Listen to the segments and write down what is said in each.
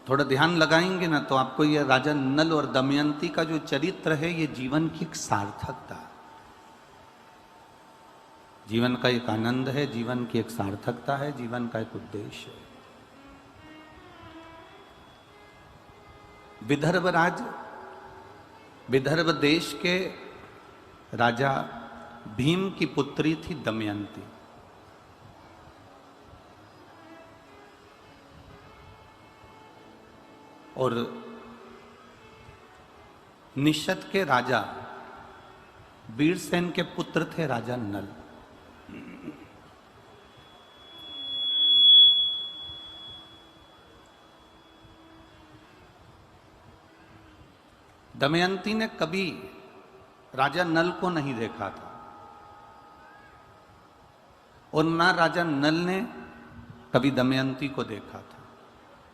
थोड़ा ध्यान लगाएंगे ना तो आपको ये राजा नल और दमयंती का जो चरित्र है ये जीवन की एक सार्थकता, जीवन का एक आनंद है, जीवन की एक सार्थकता है, जीवन का एक उद्देश्य है। विदर्भ देश के राजा भीम की पुत्री थी दमयंती। और निषद के राजा वीरसेन के पुत्र थे राजा नल। दमयंती ने कभी राजा नल को नहीं देखा था और ना राजा नल ने कभी दमयंती को देखा था।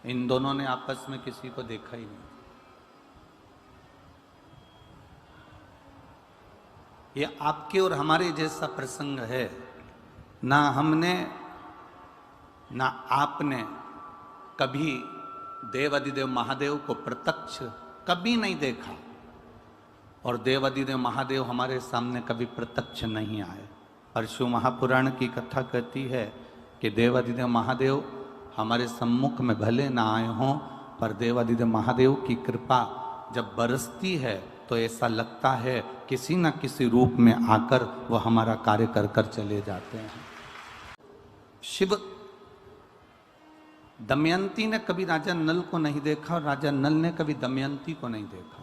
इन दोनों ने आपस में किसी को देखा ही नहीं। ये आपके और हमारे जैसा प्रसंग है। ना हमने ना आपने कभी देवाधिदेव महादेव को प्रत्यक्ष कभी नहीं देखा और देवाधिदेव महादेव हमारे सामने कभी प्रत्यक्ष नहीं आए। परशु महापुराण की कथा कहती है कि देवाधिदेव महादेव हमारे सम्मुख में भले ना आए हों, पर देवाधिदेव महादेव की कृपा जब बरसती है तो ऐसा लगता है किसी न किसी रूप में आकर वो हमारा कार्य कर कर चले जाते हैं। शिव दमयंती ने कभी राजा नल को नहीं देखा और राजा नल ने कभी दमयंती को नहीं देखा।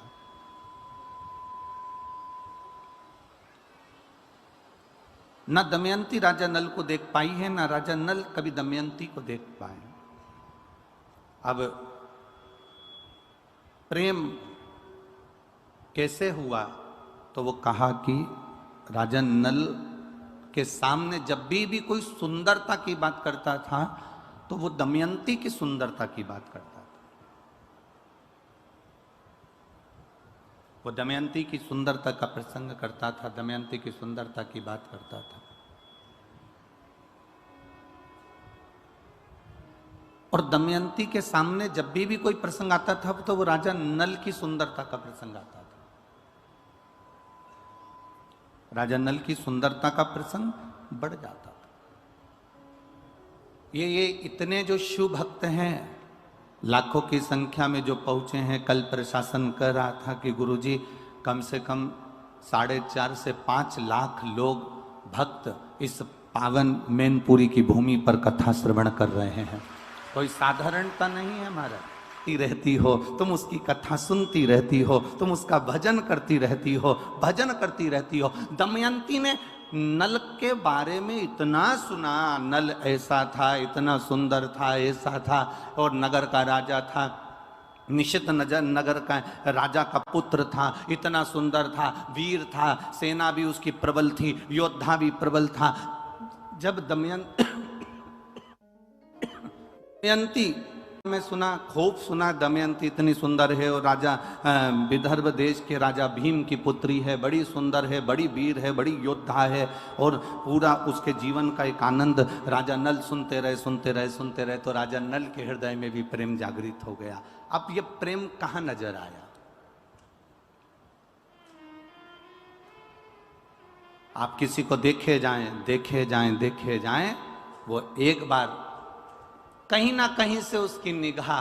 ना दमयंती राजा नल को देख पाई है, ना राजा नल कभी दमयंती को देख पाए। अब प्रेम कैसे हुआ तो वो कहा कि राजा नल के सामने जब भी कोई सुंदरता की बात करता था तो वो दमयंती की सुंदरता की बात करता था। वो दमयंती की सुंदरता का प्रसंग करता था, दमयंती की सुंदरता की बात करता था। और दमयंती के सामने जब भी कोई प्रसंग आता था तो वो राजा नल की सुंदरता का प्रसंग आता था। राजा नल की सुंदरता का प्रसंग बढ़ जाता था। ये इतने जो शिव भक्त हैं, लाखों की संख्या में जो पहुंचे हैं। कल प्रशासन कह रहा था कि गुरुजी कम से कम 4.5 से 5 लाख लोग भक्त इस पावन मैनपुरी की भूमि पर कथा श्रवण कर रहे हैं। कोई साधारणता नहीं है। हमारा रहती हो तुम, उसकी कथा सुनती रहती हो तुम, उसका भजन करती रहती हो, भजन करती रहती हो। दमयंती ने नल के बारे में इतना सुना, नल ऐसा था, इतना सुंदर था, ऐसा था, और नगर का राजा था, निषित नगर का राजा का पुत्र था, इतना सुंदर था, वीर था, सेना भी उसकी प्रबल थी, योद्धा भी प्रबल था। जब दमयंती मैं सुना, खूब सुना, दमयंती इतनी सुंदर है और राजा विदर्भ देश के राजा भीम की पुत्री है, बड़ी सुंदर है, बड़ी वीर है, बड़ी योद्धा है, और पूरा उसके जीवन का एक आनंद राजा नल सुनते रहे सुनते रहे सुनते रहे। तो राजा नल के हृदय में भी प्रेम जागृत हो गया। अब ये प्रेम कहाँ नजर आया? आप किसी को देखे जाएं देखे जाएं देखे जाएं, वो एक बार कहीं ना कहीं से उसकी निगाह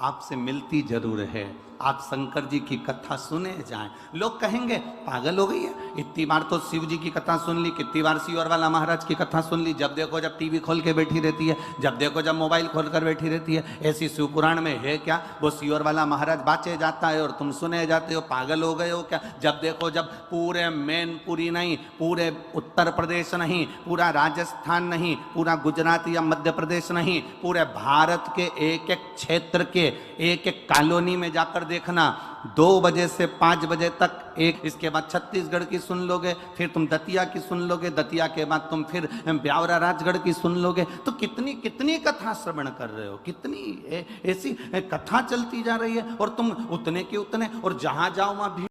आपसे मिलती जरूर है। आप शंकर जी की कथा सुने जाएं, लोग कहेंगे पागल हो गई है, इतनी बार तो शिव जी की कथा सुन ली, कितनी बार सियोर वाला महाराज की कथा सुन ली, जब देखो जब टीवी खोल के बैठी रहती है, जब देखो जब मोबाइल खोल कर बैठी रहती है। ऐसी शिव पुराण में है क्या? वो सियोर वाला महाराज बाचे जाता है और तुम सुने जाते हो, पागल हो गए हो क्या? जब देखो जब पूरे मैनपुरी नहीं, पूरे उत्तर प्रदेश नहीं, पूरा राजस्थान नहीं, पूरा गुजरात या मध्य प्रदेश नहीं, पूरे भारत के एक एक क्षेत्र के एक एक कॉलोनी में जाकर देखना, 2 बजे से 5 बजे तक एक, इसके बाद छत्तीसगढ़ की सुन लोगे, फिर तुम दतिया की सुन लोगे, दतिया के बाद तुम फिर ब्यावरा राजगढ़ की सुन लोगे। तो कितनी कितनी कथा श्रवण कर रहे हो, कितनी ऐसी कथा चलती जा रही है, और तुम उतने के उतने, और जहां जाओ वहां भी